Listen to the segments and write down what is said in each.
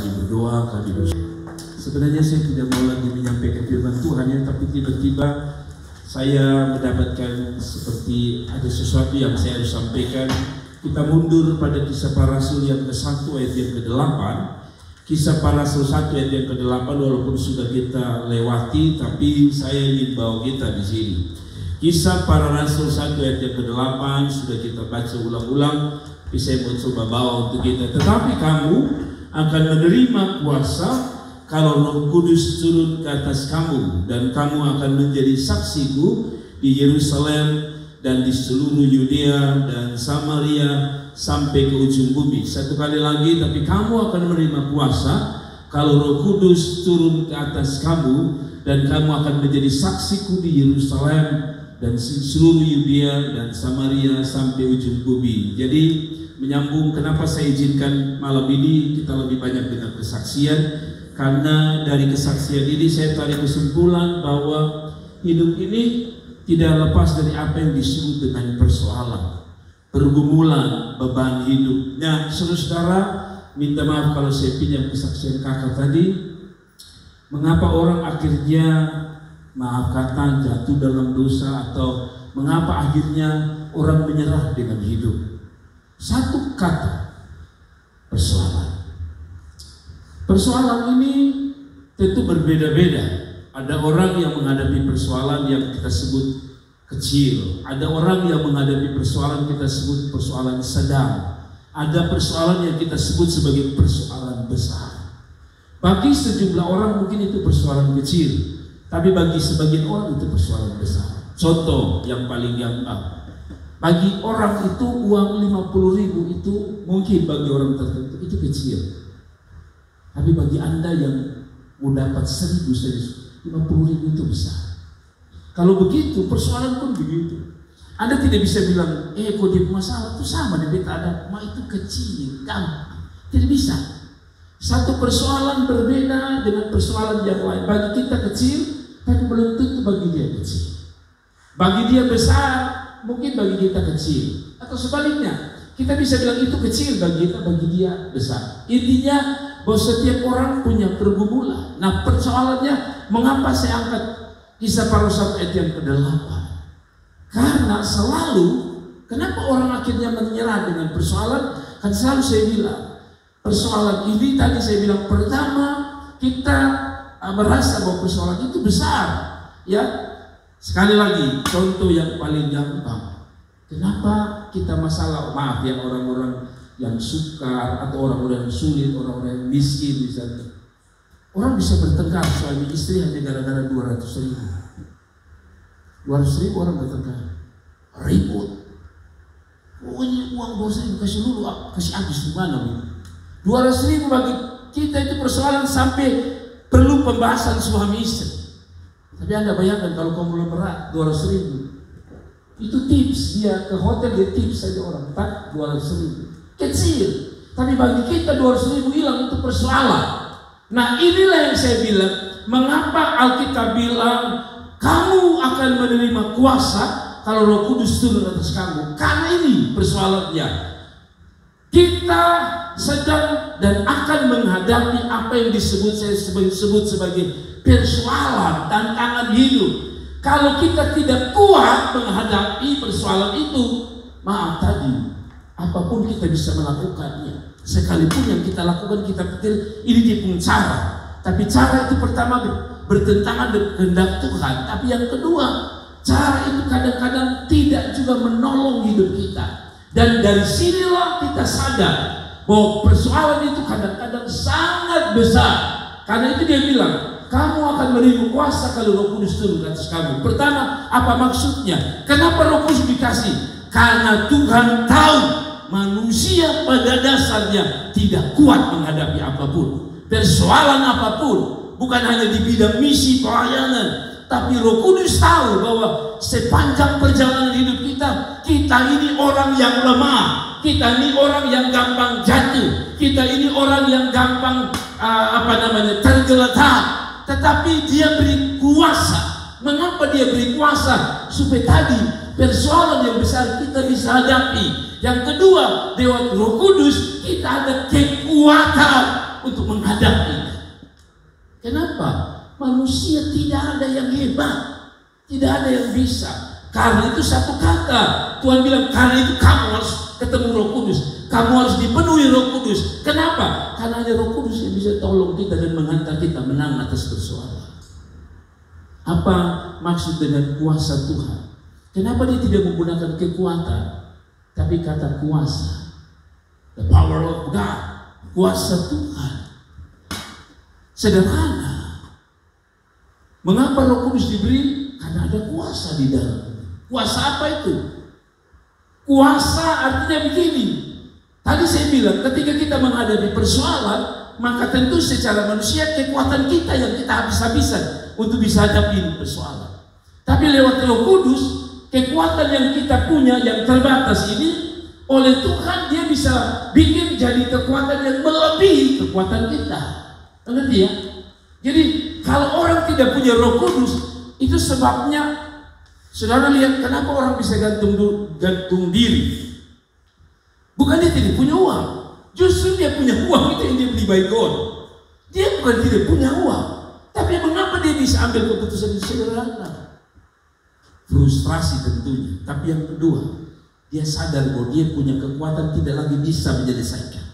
kami berdoa, kami bersyukur. Sebenarnya saya tidak mau lagi menyampaikan firman Tuhan ya, tapi tiba-tiba saya mendapatkan seperti ada sesuatu yang saya harus sampaikan. Kita mundur pada Kisah Para Rasul yang ke-1 ayat yang ke-8. Kisah Para Rasul 1 ayat yang ke-8 walaupun sudah kita lewati, tapi saya ingin bawa kita di sini. Kisah Para Rasul 1 ayat yang ke-8 sudah kita baca ulang-ulang, tapi saya mau coba bawa untuk kita. Tetapi kamu akan menerima kuasa kalau Roh Kudus turun ke atas kamu, dan kamu akan menjadi saksiku di Yerusalem dan di seluruh Yudea dan Samaria sampai ke ujung bumi. Satu kali lagi, tapi kamu akan menerima kuasa kalau Roh Kudus turun ke atas kamu, dan kamu akan menjadi saksiku di Yerusalem dan seluruh Yudea dan Samaria sampai ujung bumi. Jadi menyambung kenapa saya izinkan malam ini kita lebih banyak dengan kesaksian, karena dari kesaksian ini saya tarik kesimpulan bahwa hidup ini tidak lepas dari apa yang disebut dengan persoalan, pergumulan, beban hidup. Nah, saudara, minta maaf kalau saya pinjam kesaksian kakak tadi. Mengapa orang akhirnya, maaf kata, jatuh dalam dosa, atau mengapa akhirnya orang menyerah dengan hidup? Satu kata, persoalan. Persoalan ini tentu berbeda-beda. Ada orang yang menghadapi persoalan yang kita sebut kecil. Ada orang yang menghadapi persoalan kita sebut persoalan sedang. Ada persoalan yang kita sebut sebagai persoalan besar. Bagi sejumlah orang mungkin itu persoalan kecil, tapi bagi sebagian orang itu persoalan besar. Contoh yang paling gampang, bagi orang itu uang 50.000 itu mungkin bagi orang tertentu itu kecil. Tapi bagi Anda yang mau dapat 1.000 50.000 itu besar. Kalau begitu, persoalan pun begitu. Anda tidak bisa bilang, kok dia masalah itu sama dengan beta ada, itu kecil, gampang. Tidak bisa. Satu persoalan berbeda dengan persoalan yang lain. Bagi kita kecil, tapi belum tentu bagi dia kecil. Bagi dia besar, mungkin bagi kita kecil. Atau sebaliknya, kita bisa bilang itu kecil bagi kita, bagi dia besar. Intinya, bahwa setiap orang punya pergumulan. Nah, persoalannya, mengapa saya angkat Kisah Para Rasul ayat yang ke-8? Karena selalu, kenapa orang akhirnya menyerah dengan persoalan? Kan selalu saya bilang, persoalan ini tadi saya bilang, pertama kita merasa bahwa persoalan itu besar. Ya, sekali lagi, contoh yang paling gampang. Kenapa kita masalah, maaf ya, orang-orang yang sukar atau orang-orang yang sulit, orang-orang yang miskin misalnya. Orang bisa bertengkar suami istri hanya gara-gara 200.000. 200.000 orang bertengkar, ribut. Oh, ini uang 200.000 kasih dulu, kasih habis di mana? 200.000 bagi kita itu persoalan sampai perlu pembahasan suami istri. Tapi Anda bayangkan kalau kamu berat 200.000, itu tips dia ke hotel, dia tips saja orang, tak 200.000. Kecil, tapi bagi kita 200.000 hilang itu persoalan. Nah, inilah yang saya bilang, mengapa Alkitab bilang kamu akan menerima kuasa kalau Roh Kudus turun atas kamu. Karena ini persoalannya, kita sedang dan akan menghadapi apa yang saya sebut sebagai persoalan, tantangan hidup. Kalau kita tidak kuat menghadapi persoalan itu, maaf tadi, apapun kita bisa melakukannya. Sekalipun yang kita lakukan kita pikir ini dia punya cara, tapi cara itu pertama bertentangan dengan kehendak Tuhan. Tapi yang kedua, cara itu kadang-kadang tidak juga menolong hidup kita. Dan dari sinilah kita sadar bahwa persoalan itu kadang-kadang sangat besar. Karena itu dia bilang, kamu akan menerima kuasa kalau Roh Kudus turun ke atas kamu. Pertama, apa maksudnya? Kenapa Roh Kudus dikasih? Karena Tuhan tahu manusia pada dasarnya tidak kuat menghadapi apapun, persoalan apapun, bukan hanya di bidang misi pelayanan, tapi Roh Kudus tahu bahwa sepanjang perjalanan hidup kita, kita ini orang yang lemah, kita ini orang yang gampang jatuh, kita ini orang yang gampang tergeletak. Tetapi Dia beri kuasa. Mengapa Dia beri kuasa? Supaya tadi persoalan yang besar kita bisa hadapi. Yang kedua, lewat Roh Kudus kita ada kekuatan untuk menghadapinya. Kenapa? Manusia tidak ada yang hebat, tidak ada yang bisa. Karena itu satu kata, Tuhan bilang, karena itu kamu harus ketemu Roh Kudus, kamu harus dipenuhi Roh Kudus. Kenapa? Karena ada Roh Kudus yang bisa tolong kita dan menghantar kita menang atas persoalan. Apa maksud dengan kuasa Tuhan? Kenapa dia tidak menggunakan kekuatan, tapi kata kuasa? The power of God, kuasa Tuhan. Sederhana. Mengapa Roh Kudus diberi? Karena ada kuasa di dalam. Kuasa apa itu? Kuasa artinya begini. Tadi saya bilang, ketika kita menghadapi persoalan, maka tentu secara manusia kekuatan kita yang kita habis-habisan untuk bisa hadapi persoalan. Tapi lewat Roh Kudus, kekuatan yang kita punya yang terbatas ini, oleh Tuhan dia bisa bikin jadi kekuatan yang melebihi kekuatan kita. Mengerti ya? Jadi kalau orang tidak punya Roh Kudus, itu sebabnya saudara lihat kenapa orang bisa gantung diri. Bukan dia tidak punya uang, justru dia punya uang itu yang dia beli by God. Dia bukan tidak punya uang, tapi mengapa dia bisa ambil keputusan itu? Sederhana, frustrasi tentunya. Tapi yang kedua, dia sadar bahwa dia punya kekuatan tidak lagi bisa menyelesaikan.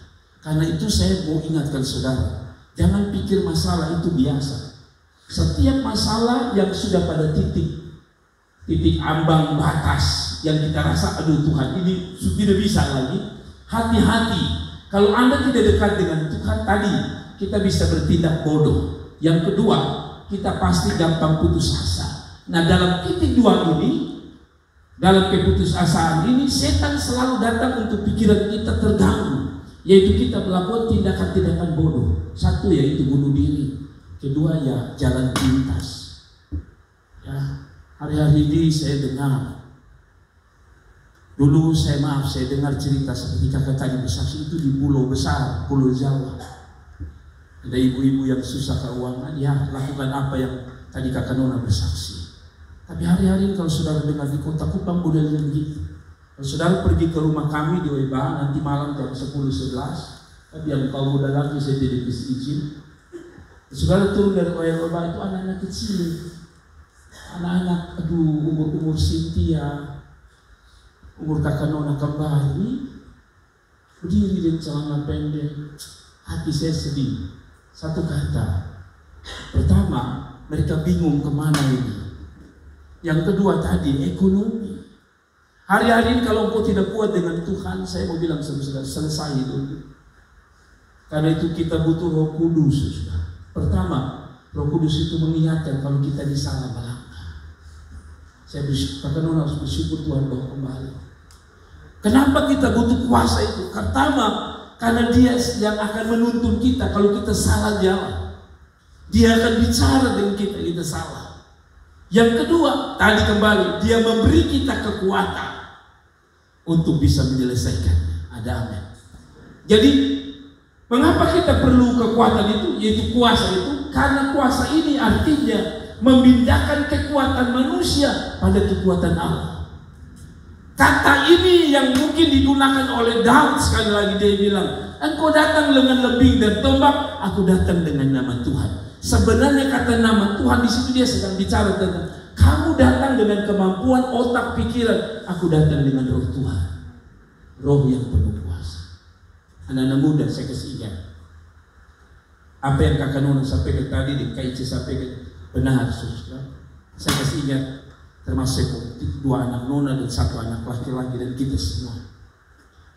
Karena itu saya mau ingatkan saudara, jangan pikir masalah itu biasa. Setiap masalah yang sudah pada titik ambang batas yang kita rasa, aduh Tuhan ini tidak bisa lagi, hati-hati. Kalau Anda tidak dekat dengan Tuhan, tadi kita bisa bertindak bodoh. Yang kedua, kita pasti gampang putus asa. Nah, dalam titik dua ini, dalam keputusasaan ini, setan selalu datang untuk pikiran kita terganggu, yaitu kita melakukan tindakan-tindakan bodoh. Satu yaitu bunuh diri, kedua ya jalan pintas. Ya, hari-hari ini saya dengar, dulu saya dengar cerita seperti kakak tadi bersaksi itu di pulau besar, Pulau Jawa. Ada ibu-ibu yang susah keuangan, ya lakukan apa yang tadi kakak Nona bersaksi. Tapi hari-hari kalau saudara dengar di Kota Kupang modelnya begitu. Kalau saudara pergi ke rumah kami di Oeba nanti malam jam 10-11, tapi yang kaum muda lagi saya tidak kasih izin. Saudara turun dari Oeba itu anak-anak kecil, anak-anak umur Cynthia, umur kakak Nona kembali, berdiri di celana pendek. Hati saya sedih. Satu kata, pertama mereka bingung kemana ini. Yang kedua tadi ekonomi. Hari-hari ini kalau engkau tidak kuat dengan Tuhan, saya mau bilang saudara, selesai dulu. Karena itu kita butuh Roh Kudus, saudara. Pertama, Roh Kudus itu mengingatkan kalau kita di salah melangkah. Saya bersyukur, harus bersyukur Tuhan bahwa kembali. Kenapa kita butuh kuasa itu? Pertama, karena dia yang akan menuntun kita kalau kita salah jalan. Dia akan bicara dengan kita salah. Yang kedua, tadi kembali, dia memberi kita kekuatan untuk bisa menyelesaikannya. Ada amin. Jadi, mengapa kita perlu kekuatan itu, yaitu kuasa itu? Karena kuasa ini artinya memindahkan kekuatan manusia pada kekuatan Allah. Kata ini yang mungkin digunakan oleh Daud sekali lagi, dia bilang, engkau datang dengan lebih dan tombak, aku datang dengan nama Tuhan. Sebenarnya kata nama Tuhan di situ dia sedang bicara tentang kamu datang dengan kemampuan otak pikiran, aku datang dengan Roh Tuhan, Roh yang penuh kuasa. Anak-anak muda saya kasih ingat, apa yang kakak Nona sampaikan tadi di KIC sampaikan benar, saudara. Saya kasih ingat, termasuk dua anak Nona dan satu anak laki-laki dan kita semua.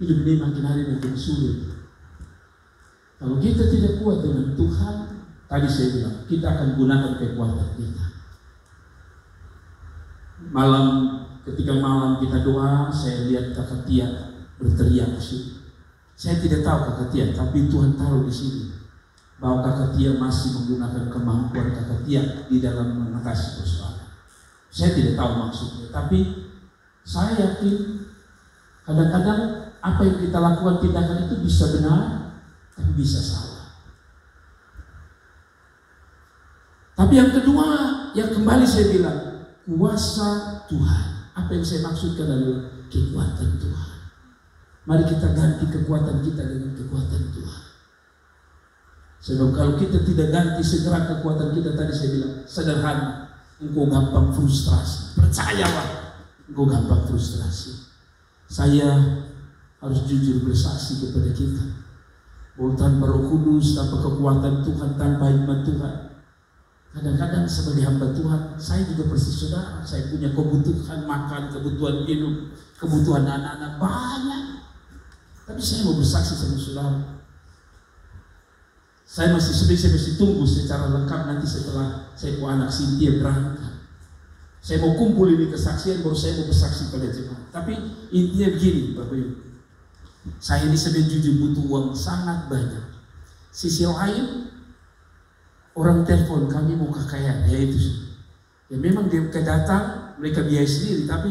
Hidup ini makin hari makin sulit. Kalau kita tidak kuat dengan Tuhan, tadi saya bilang, kita akan gunakan kekuatan kita. Ketika malam kita doa, saya lihat kakak Tia berteriak sih. Saya tidak tahu kakak Tia, tapi Tuhan taruh di sini bahwa kakak Tia masih menggunakan kemampuan kakak Tia di dalam mengatasi persoalan. Saya tidak tahu maksudnya, tapi saya yakin kadang-kadang apa yang kita lakukan tindakan itu bisa benar, tapi bisa salah. Tapi yang kedua, yang kembali saya bilang, kuasa Tuhan. Apa yang saya maksudkan adalah kekuatan Tuhan. Mari kita ganti kekuatan kita dengan kekuatan Tuhan. Sebab kalau kita tidak ganti segera kekuatan kita, tadi saya bilang sederhana, engkau gampang frustrasi. Percayalah, engkau gampang frustrasi. Saya harus jujur bersaksi kepada kita bahwa tanpa Roh Kudus, tanpa kekuatan Tuhan, tanpa hikmat Tuhan, kadang-kadang sebagai hamba Tuhan, saya juga persis saudara, saya punya kebutuhan makan, kebutuhan minum, kebutuhan anak-anak banyak. Tapi saya mau bersaksi sama saudara, saya masih tunggu secara lengkap nanti setelah saya punya anak Cynthia berangkat. Saya mau kumpul ini kesaksian, baru saya mau bersaksi pada jemaat. Tapi intinya begini, Bapak Ibu, saya ini sebenarnya jujur butuh uang sangat banyak. Sisi lain, orang telepon kami mau kekayaan, ya itu. Ya memang dia datang, mereka biaya sendiri. Tapi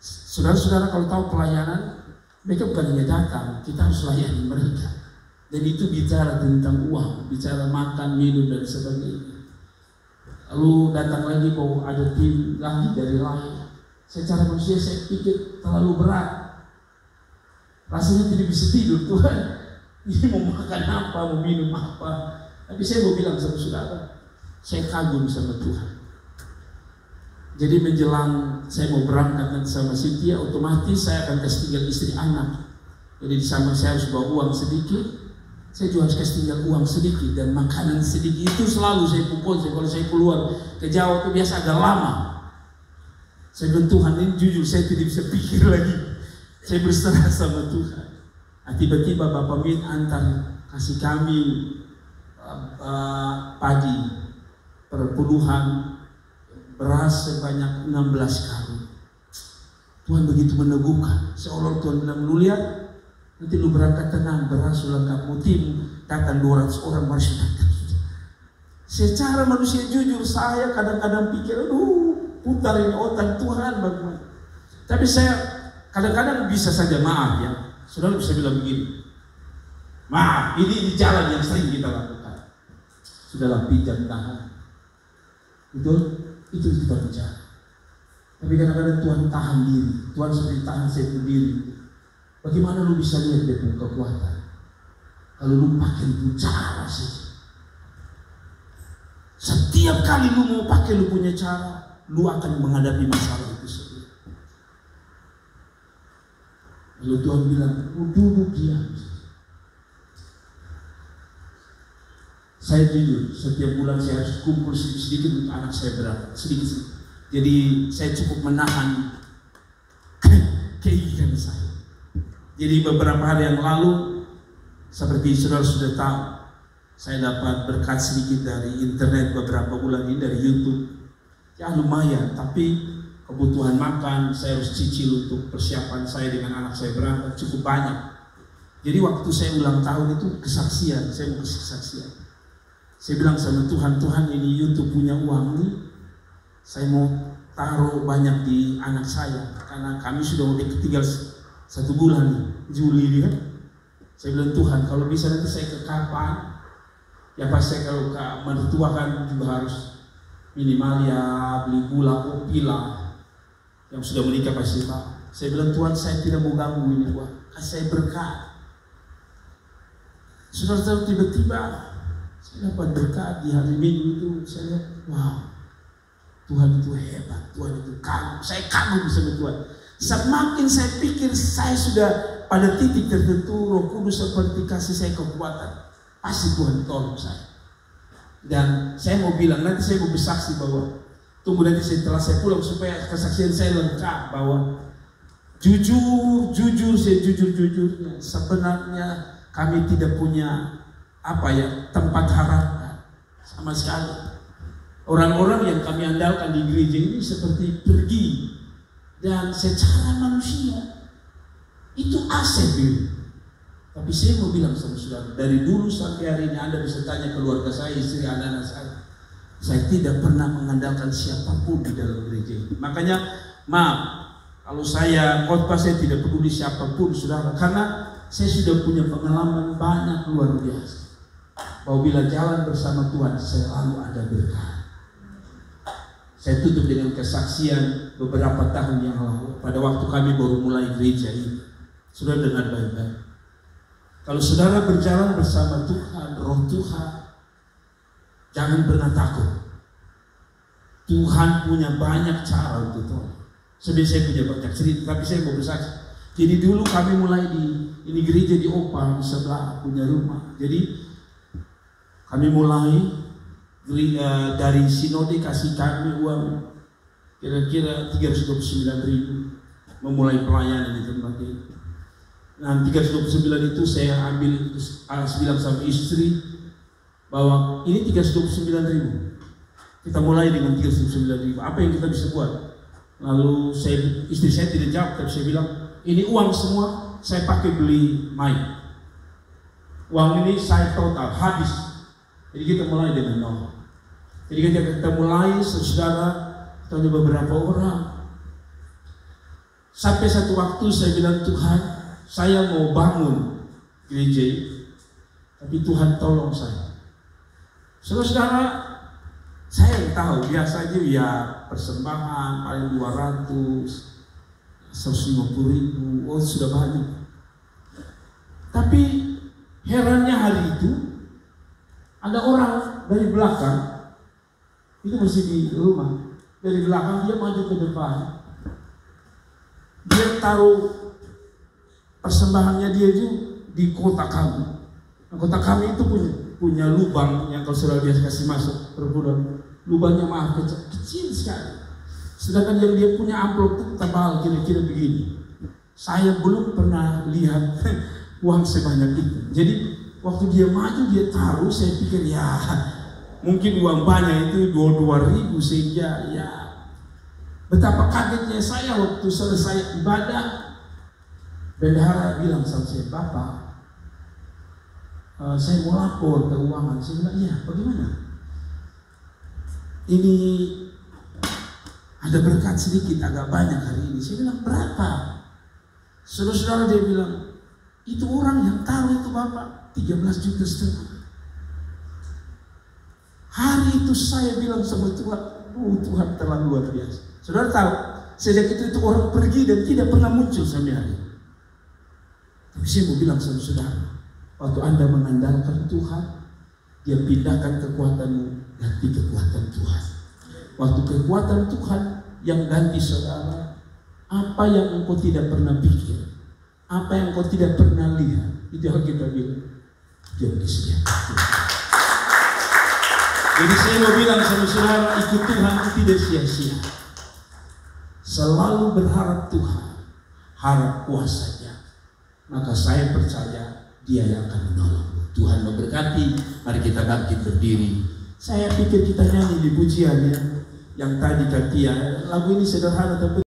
saudara-saudara kalau tahu pelayanan, mereka bukan hanya datang, kita harus layani mereka. Dan itu bicara tentang uang, bicara makan, minum, dan sebagainya. Lalu datang lagi mau ada tim lagi dari lain. Secara manusia saya pikir terlalu berat. Rasanya tidak bisa tidur, Tuhan. Ini mau makan apa, mau minum apa. Tapi saya mau bilang sama saudara, saya kagum sama Tuhan. Jadi menjelang saya mau berangkat nanti sama Cynthia, otomatis saya akan kasih tinggal istri anak. Jadi di sana saya harus bawa uang sedikit. Saya juga harus kasih tinggal uang sedikit dan makanan sedikit. Itu selalu saya kumpul. Kalau saya keluar ke Jawa itu biasa agak lama. Saya bilang Tuhan, ini jujur saya tidak bisa pikir lagi. Saya berserah sama Tuhan. Nah, tiba-tiba Bapak Min antar kasih kami pagi perpuluhan beras sebanyak 16 karung. Tuhan begitu meneguhkan. Seolah Tuhan bilang, lu lihat, nanti lu berangkat tenang, beras lengkap, mutim datang 200 orang harus datang. Secara manusia jujur saya kadang-kadang pikir, aduh, putar ini otak Tuhan bagaimana. Tapi saya kadang-kadang bisa saja maaf ya. Saudara bisa bilang begini, maaf, ini jalan yang sering kita lakukan. Sudahlah, pijat tahan. Itu kita bicara. Tapi kadang-kadang Tuhan tahan diri. Tuhan seperti tahan saya sendiri. Bagaimana lu bisa lihat dia punya kekuatan kalau lu pakai itu cara saja? Setiap kali lu mau pakai lu punya cara, lu akan menghadapi masalah itu sendiri. Lalu Tuhan bilang, lu duduk diam. Saya jujur, setiap bulan saya harus kumpul sedikit-sedikit untuk anak saya berangkat, sedikit-sedikit. Jadi saya cukup menahan keinginan saya. Jadi beberapa hari yang lalu, seperti saudara sudah tahu, saya dapat berkat sedikit dari internet beberapa bulan ini, dari YouTube. Ya lumayan, tapi kebutuhan makan saya harus cicil untuk persiapan saya dengan anak saya berangkat cukup banyak. Jadi waktu saya ulang tahun itu kesaksian, saya mau kasih kesaksian. Saya bilang sama Tuhan, Tuhan ini YouTube punya uang nih, saya mau taruh banyak di anak saya, karena kami sudah tinggal 1 bulan nih, Juli ini kan. Saya bilang Tuhan, kalau bisa nanti saya ke kapan, ya pasti saya kalau ke mertua kan juga harus minimal ya beli gula, kopi lah. Yang sudah menikah pasti tahu. Saya bilang Tuhan, saya tidak mau ganggu ini Tuhan, kasih saya berkat. Saudara-saudara, tiba-tiba saya dapat berkat di hari Minggu itu. Saya lihat, wow, Tuhan itu hebat, Tuhan itu kagum. Saya kagum sama Tuhan. Semakin saya pikir saya sudah pada titik tertentu, Roh Kudus seperti kasih saya kekuatan, pasti Tuhan tolong saya. Dan saya mau bilang, nanti saya mau bersaksi bahwa tunggu nanti setelah saya pulang supaya kesaksian saya lengkap bahwa jujur sejujurnya sebenarnya kami tidak punya tempat harapan sama sekali. Orang-orang yang kami andalkan di gereja ini seperti pergi. Dan secara manusia itu aset diri. Tapi saya mau bilang sama saudara, dari dulu sampai hari ini Anda bisa tanya keluarga saya, istri, anak-anak saya tidak pernah mengandalkan siapapun di dalam gereja ini. Makanya maaf kalau saya khotbah, saya tidak peduli siapapun saudara, karena saya sudah punya pengalaman banyak luar biasa bahwa bila jalan bersama Tuhan selalu ada berkat. Saya tutup dengan kesaksian beberapa tahun yang lalu, pada waktu kami baru mulai gereja ini. Saudara dengar baik-baik. Kalau saudara berjalan bersama Tuhan, Roh Tuhan, Jangan pernah takut. Tuhan punya banyak cara untuk tolong. Sebenarnya saya punya banyak cerita, tapi saya mau bersaksi. Jadi dulu kami mulai ini gereja di Opah, di sebelah punya rumah. Jadi kami mulai dari sinode kasih kami uang kira-kira 329.000 memulai pelayanan di tempat ini. Nah 329 itu saya ambil, bilang sama istri bahwa ini 329.000. Kita mulai dengan 329.000. Apa yang kita bisa buat? Lalu istri saya tidak jawab, tapi saya bilang ini uang semua saya pakai beli mic. Uang ini saya total habis. Jadi kita mulai dengan nol. Jadi kita mulai, saudara, kita hanya beberapa orang. Sampai satu waktu saya bilang, Tuhan, saya mau bangun gereja, tapi Tuhan tolong saya. Saudara, saya yang tahu biasanya ya persembahan paling 200, 150.000, oh sudah banyak. Tapi herannya hari itu ada orang dari belakang, itu masih di rumah, dari belakang dia maju ke depan, dia taruh persembahannya dia itu di kotak kami. Nah, kotak kami itu punya lubang yang kalau saudara biasa kasih masuk perbulan, lubangnya maaf kecil sekali. Sedangkan yang dia punya amplop itu tebal kira-kira begini. Saya belum pernah lihat uang sebanyak itu. Jadi waktu dia maju dia taruh, saya pikir ya mungkin uang banyak itu 22.000 sehingga ya betapa kagetnya saya waktu selesai ibadah. Bendahara bilang sama saya, Bapak, saya mau lapor keuangan. Saya bilang, iya, bagaimana? Ini ada berkat sedikit, agak banyak hari ini. Saya bilang, berapa? Saudara-saudara dia bilang, itu orang yang taruh itu Bapak 13,5 juta. Hari itu saya bilang sama Tuhan, Tuhan telah luar biasa. Saudara tahu, sejak itu orang pergi dan tidak pernah muncul sampai hari ini. Tapi saya mau bilang sama saudara, waktu Anda mengandalkan Tuhan, Dia pindahkan kekuatanmu, ganti kekuatan Tuhan. Waktu kekuatan Tuhan yang ganti saudara, apa yang engkau tidak pernah pikir, apa yang engkau tidak pernah lihat, itu yang kita bilang, yang disediakan Tuhan. Jadi saya mau bilang sama saudara, ikut Tuhan itu tidak sia-sia. Selalu berharap Tuhan, harap kuasanya. Maka saya percaya Dia yang akan menolong. Tuhan memberkati. Mari kita bangkit berdiri. Saya pikir kita nyanyi di pujian ya, yang tadi gantian. Lagu ini sederhana tapi